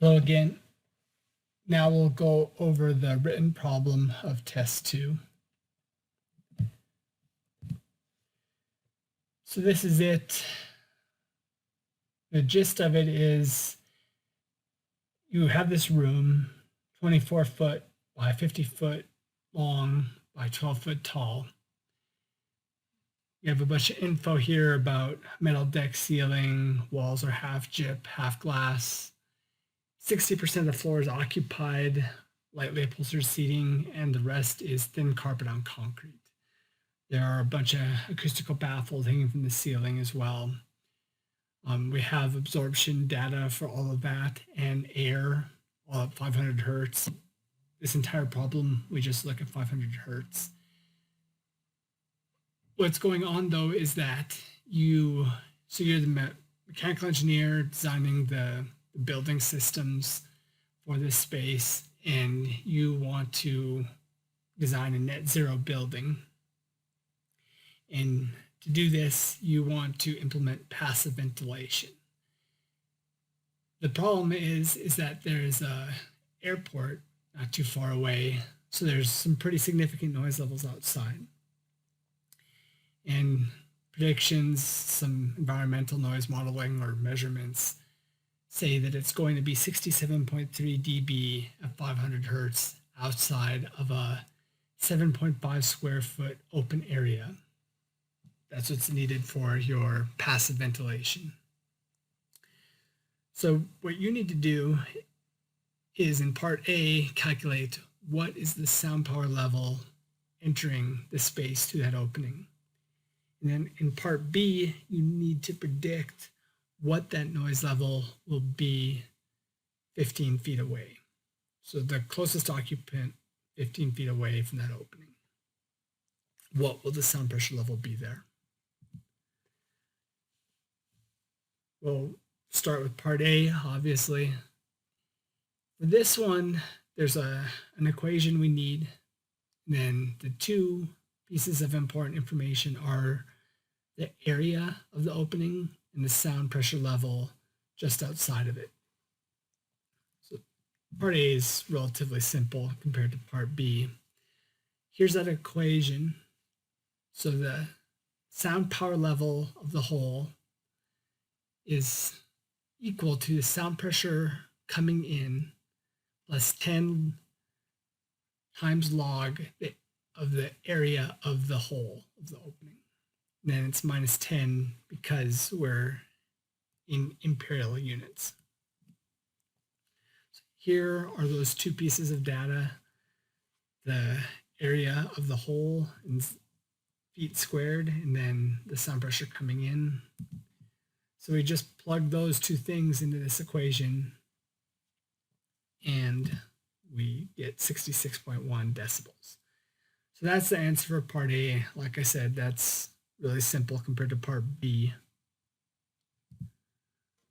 So again, now we'll go over the written problem of test 2. So this is it. The gist of it is you have this room, 24 foot by 50 foot long by 12 foot tall. You have a bunch of info here about metal deck ceiling, walls are half gyp, half glass. 60% of the floor is occupied, lightly upholstered seating, and the rest is thin carpet on concrete. There are a bunch of acoustical baffles hanging from the ceiling as well. We have absorption data for all of that and air, all at 500 hertz. This entire problem, we just look at 500 hertz. What's going on though is that you're the mechanical engineer designing the building systems for this space, and you want to design a net zero building. And to do this, you want to implement passive ventilation. The problem is that there's a airport not too far away, so there's some pretty significant noise levels outside. And predictions, some environmental noise modeling or measurements say that it's going to be 67.3 dB at 500 hertz outside of a 7.5 square foot open area. That's what's needed for your passive ventilation. So what you need to do is in part A, calculate what is the sound power level entering the space to that opening. And then in part B, you need to predict what that noise level will be 15 feet away. So the closest occupant 15 feet away from that opening. What will the sound pressure level be there? We'll start with part A, obviously. For this one, there's an equation we need. And then the two pieces of important information are the area of the opening and the sound pressure level just outside of it. So part A is relatively simple compared to part B. Here's that equation. So the sound power level of the whole is equal to the sound pressure coming in plus 10 times log of the area of the whole of the opening. And then it's minus 10 because we're in imperial units. So here are those two pieces of data, the area of the whole in feet squared, and then the sound pressure coming in. So we just plug those two things into this equation and we get 66.1 decibels. So that's the answer for part A. Like I said, that's really simple compared to part B.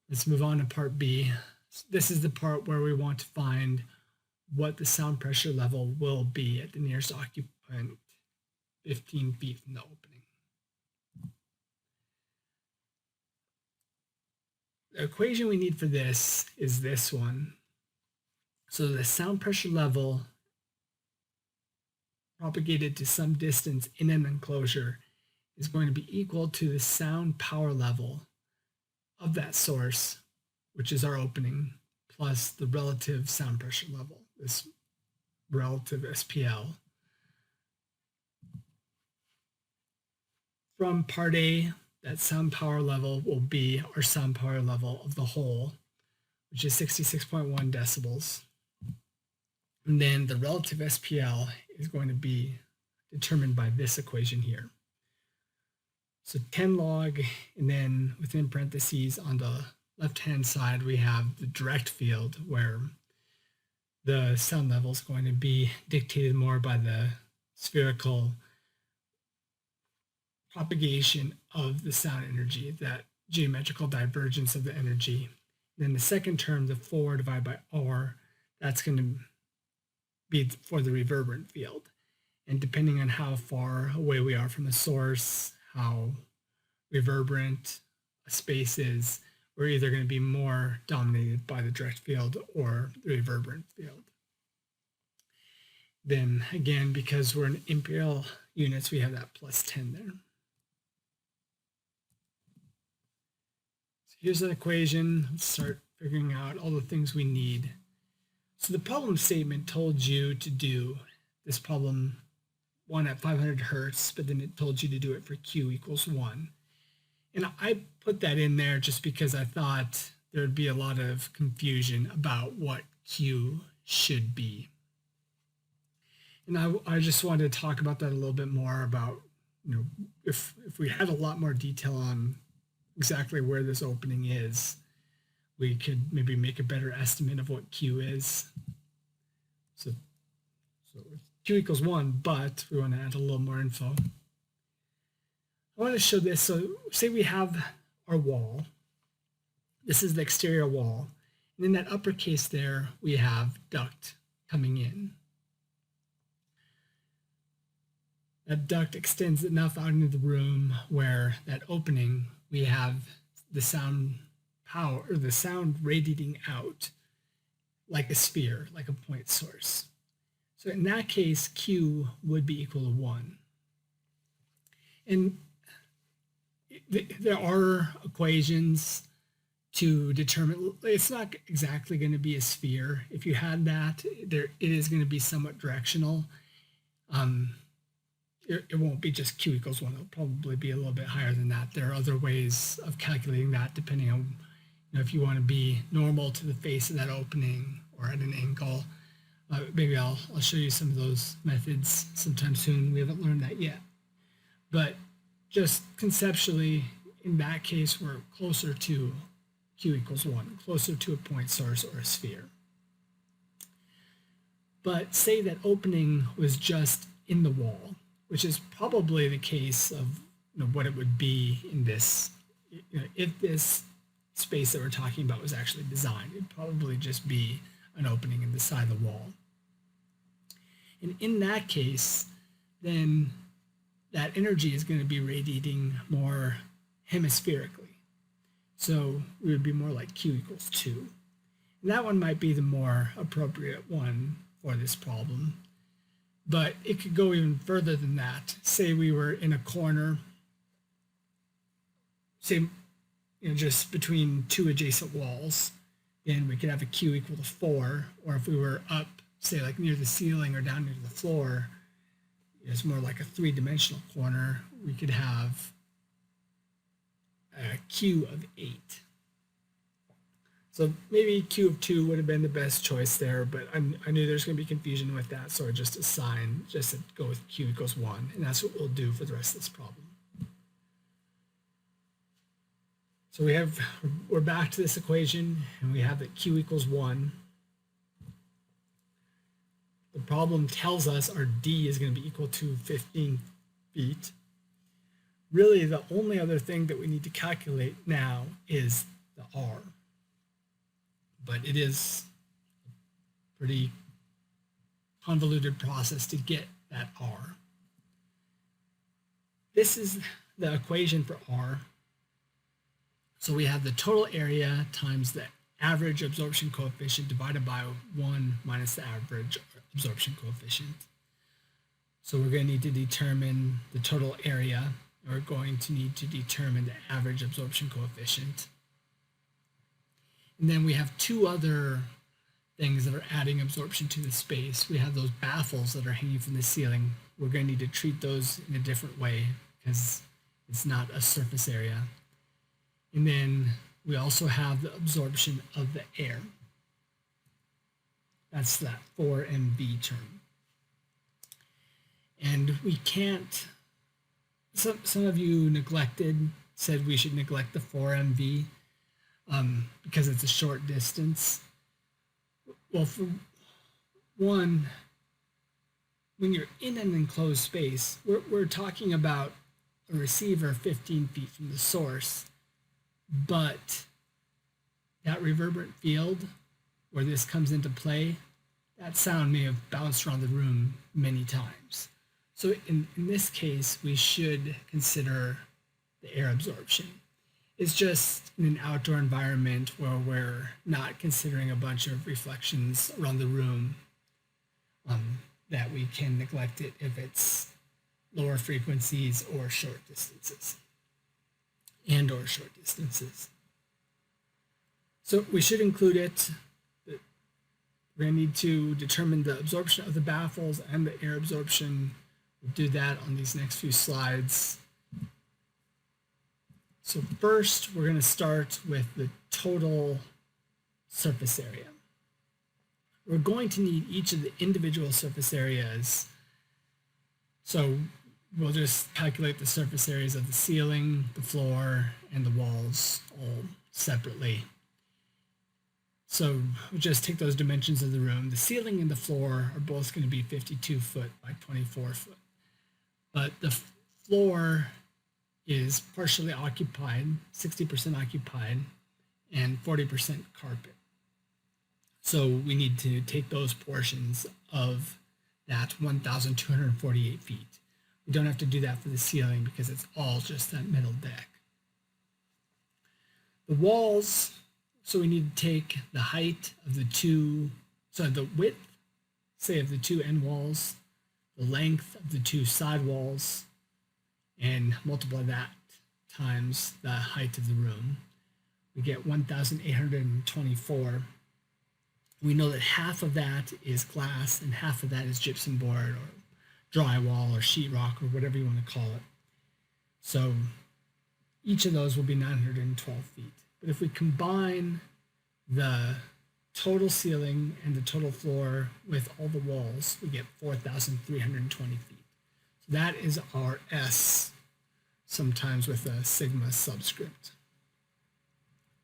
Let's move on to part B. This is the part where we want to find what the sound pressure level will be at the nearest occupant 15 feet from the opening. The equation we need for this is this one. So the sound pressure level propagated to some distance in an enclosure is going to be equal to the sound power level of that source, which is our opening, plus the relative sound pressure level, this relative SPL. From part A, that sound power level will be our sound power level of the whole, which is 66.1 decibels. And then the relative SPL is going to be determined by this equation here. So 10 log, and then within parentheses on the left-hand side, we have the direct field where the sound level is going to be dictated more by the spherical propagation of the sound energy, that geometrical divergence of the energy. And then the second term, the 4 divided by R, that's going to be for the reverberant field. And depending on how far away we are from the source, how reverberant a space is, we're either going to be more dominated by the direct field or the reverberant field. Then again, because we're in imperial units, we have that plus 10 there. So here's an equation. Let's start figuring out all the things we need. So the problem statement told you to do this problem 1 at 500 hertz, but then it told you to do it for Q equals 1. And I put that in there just because I thought there would be a lot of confusion about what Q should be. And I just wanted to talk about that a little bit more about, if we had a lot more detail on exactly where this opening is, we could maybe make a better estimate of what Q is. So Q equals 1, but we want to add a little more info. I want to show this. So say we have our wall. This is the exterior wall. And in that uppercase there, we have duct coming in. That duct extends enough out into the room where that opening, we have the sound power, or the sound radiating out like a sphere, like a point source. So in that case, Q would be equal to 1. And there are equations to determine, it's not exactly going to be a sphere. If you had that, it is going to be somewhat directional. It won't be just Q equals 1. It'll probably be a little bit higher than that. There are other ways of calculating that depending on, if you want to be normal to the face of that opening or at an angle. Maybe I'll show you some of those methods sometime soon. We haven't learned that yet. But just conceptually, in that case, we're closer to Q equals 1, closer to a point source or a sphere. But say that opening was just in the wall, which is probably the case of what it would be in this, if this space that we're talking about was actually designed, it'd probably just be an opening in the side of the wall. And in that case, then that energy is going to be radiating more hemispherically. So we would be more like Q equals 2. And that one might be the more appropriate one for this problem. But it could go even further than that. Say we were in a corner, say, just between two adjacent walls, then we could have a Q equal to 4. Or if we were up, say like near the ceiling or down near the floor, it's more like a 3-dimensional corner, we could have a Q of 8. So maybe Q of 2 would have been the best choice there, but I knew there's going to be confusion with that, so I just assigned, just to go with Q equals 1, and that's what we'll do for the rest of this problem. So we're back to this equation, and we have that Q equals 1. The problem tells us our D is going to be equal to 15 feet. Really, the only other thing that we need to calculate now is the R. But it is a pretty convoluted process to get that R. This is the equation for R. So we have the total area times the average absorption coefficient divided by 1 minus the average absorption coefficient. So we're going to need to determine the total area. We're going to need to determine the average absorption coefficient. And then we have two other things that are adding absorption to the space. We have those baffles that are hanging from the ceiling. We're going to need to treat those in a different way because it's not a surface area. And then we also have the absorption of the air. That's that 4mv term. And we can't, some of you said we should neglect the 4mv because it's a short distance. Well, for one, when you're in an enclosed space, we're talking about a receiver 15 feet from the source, but that reverberant field where this comes into play, that sound may have bounced around the room many times. So in this case, we should consider the air absorption. It's just in an outdoor environment where we're not considering a bunch of reflections around the room, that we can neglect it if it's lower frequencies or short distances. So we should include it. We're going to need to determine the absorption of the baffles and the air absorption. We'll do that on these next few slides. So first, we're going to start with the total surface area. We're going to need each of the individual surface areas. So we'll just calculate the surface areas of the ceiling, the floor, and the walls all separately. So we'll just take those dimensions of the room. The ceiling and the floor are both going to be 52 foot by 24 foot. But the floor is partially occupied, 60% occupied, and 40% carpet. So we need to take those portions of that 1,248 feet. We don't have to do that for the ceiling because it's all just that middle deck. The walls, so we need to take the height of the the width, say, of the two end walls, the length of the two side walls, and multiply that times the height of the room. We get 1,824. We know that half of that is glass and half of that is gypsum board or drywall or sheetrock or whatever you want to call it. So each of those will be 912 feet. But if we combine the total ceiling and the total floor with all the walls, we get 4,320 feet. So that is our S, sometimes with a sigma subscript.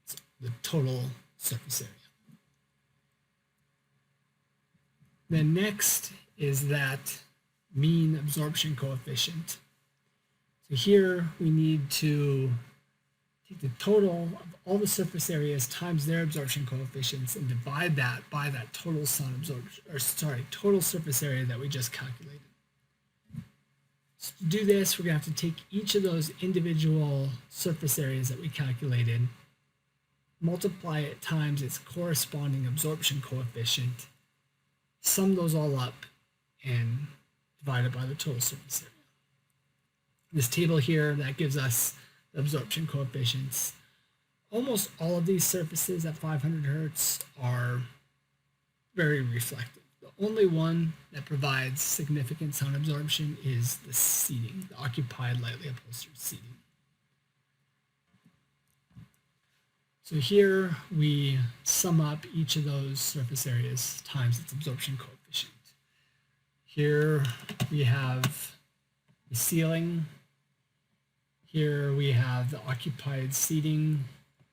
So the total surface area. Then next is that mean absorption coefficient. So here we need to take the total of all the surface areas times their absorption coefficients and divide that by that total total surface area that we just calculated. So to do this, we're going to have to take each of those individual surface areas that we calculated, multiply it times its corresponding absorption coefficient, sum those all up, and divide it by the total surface area. This table here, that gives us the absorption coefficients. Almost all of these surfaces at 500 hertz are very reflective. The only one that provides significant sound absorption is the seating, the occupied lightly upholstered seating. So here we sum up each of those surface areas times its absorption coefficient. Here we have the ceiling. Here we have the occupied seating.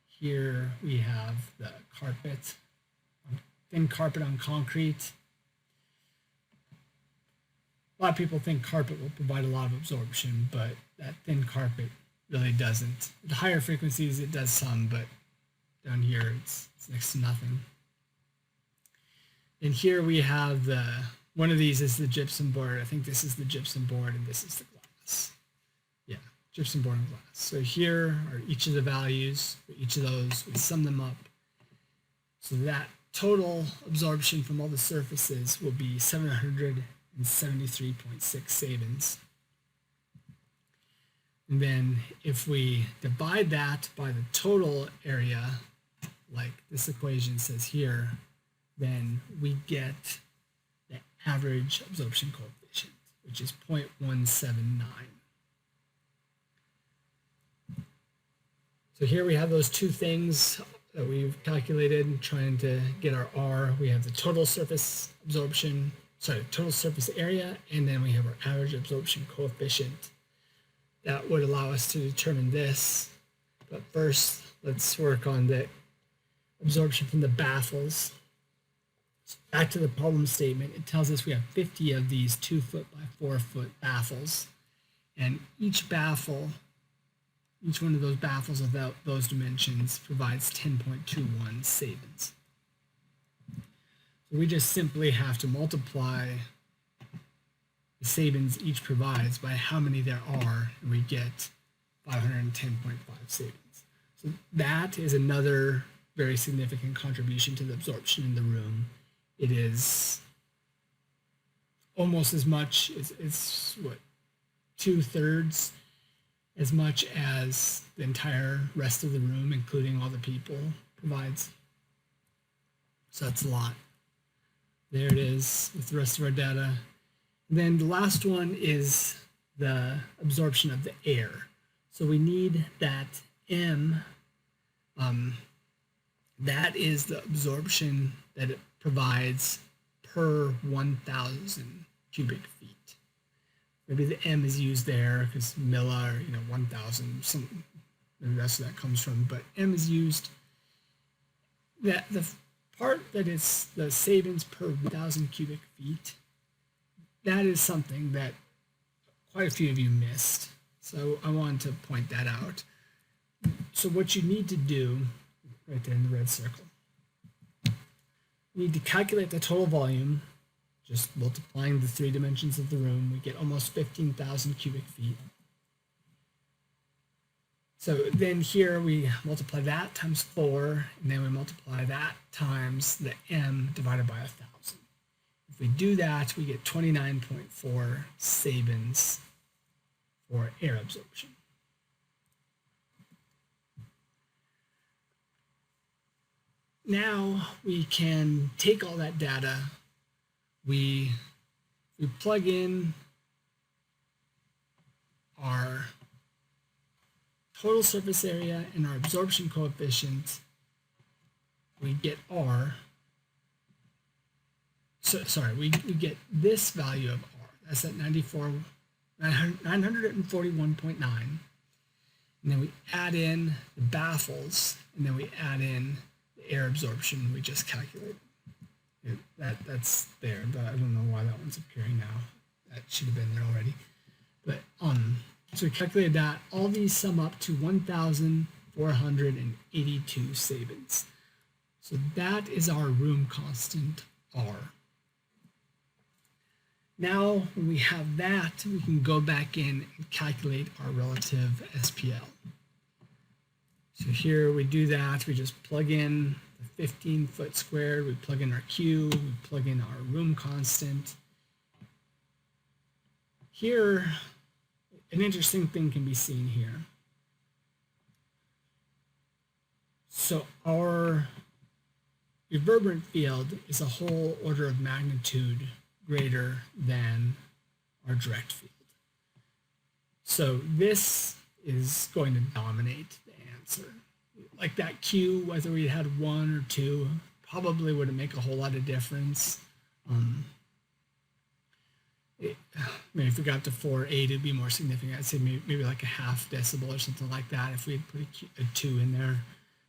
Here we have the carpet, thin carpet on concrete. A lot of people think carpet will provide a lot of absorption, but that thin carpet really doesn't. At higher frequencies it does some, but down here it's next to nothing. And here we have one of these is the gypsum board. I think this is the gypsum board and this is the glass. Yeah, gypsum board and glass. So here are each of the values for each of those. We sum them up. So that total absorption from all the surfaces will be 773.6 Sabins. And then if we divide that by the total area, like this equation says here, then we get the average absorption coefficient, which is 0.179. So here we have those two things that we've calculated, trying to get our R. We have the total surface absorption, total surface area, and then we have our average absorption coefficient. That would allow us to determine this. But first, let's work on the absorption from the baffles. So back to the problem statement, it tells us we have 50 of these 2 foot by 4 foot baffles. And each baffle, each one of those baffles of those dimensions provides 10.21 Sabins. So we just simply have to multiply the Sabins each provides by how many there are, and we get 510.5 Sabins. So that is another very significant contribution to the absorption in the room. It is almost as much, it's what, 2/3 as much as the entire rest of the room, including all the people, provides. So that's a lot. There it is with the rest of our data. And then the last one is the absorption of the air. So we need that M. That is the absorption that it provides per 1,000 cubic feet. Maybe the M is used there because milli, or 1,000, maybe that's where that comes from. But M is used. That the part that is the Sabins per 1,000 cubic feet. That is something that quite a few of you missed. So I wanted to point that out. So what you need to do, right there in the red circle, you need to calculate the total volume, just multiplying the 3 dimensions of the room. We get almost 15,000 cubic feet. So then here we multiply that times 4, and then we multiply that times the M divided by 1,000. If we do that, we get 29.4 Sabins for air absorption. Now we can take all that data, we plug in our total surface area and our absorption coefficient, we get R. So, sorry, we get this value of R. That's at 941.9. And then we add in the baffles, and then we add in the air absorption we just calculated. That's there, but I don't know why that one's appearing now. That should have been there already. But so we calculated that. All these sum up to 1,482 Sabins. So that is our room constant, R. Now, when we have that, we can go back in and calculate our relative SPL. So here we do that. We just plug in the 15 foot squared. We plug in our Q. We plug in our room constant. Here, an interesting thing can be seen here. So our reverberant field is a whole order of magnitude greater than our direct field. So this is going to dominate the answer. Like that Q, whether we had 1 or 2, probably wouldn't make a whole lot of difference. Maybe if we got to 4.8, it'd be more significant. I'd say maybe like a half decibel or something like that if we had put a 2 in there.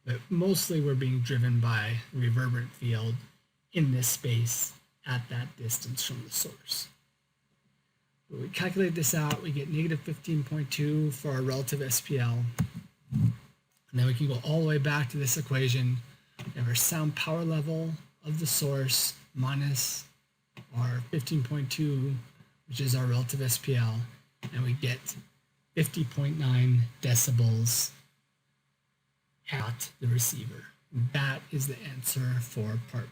But mostly we're being driven by the reverberant field in this space at that distance from the source. When we calculate this out, we get negative 15.2 for our relative SPL. And then we can go all the way back to this equation. We have our sound power level of the source minus our 15.2, which is our relative SPL, and we get 50.9 decibels at the receiver. That is the answer for part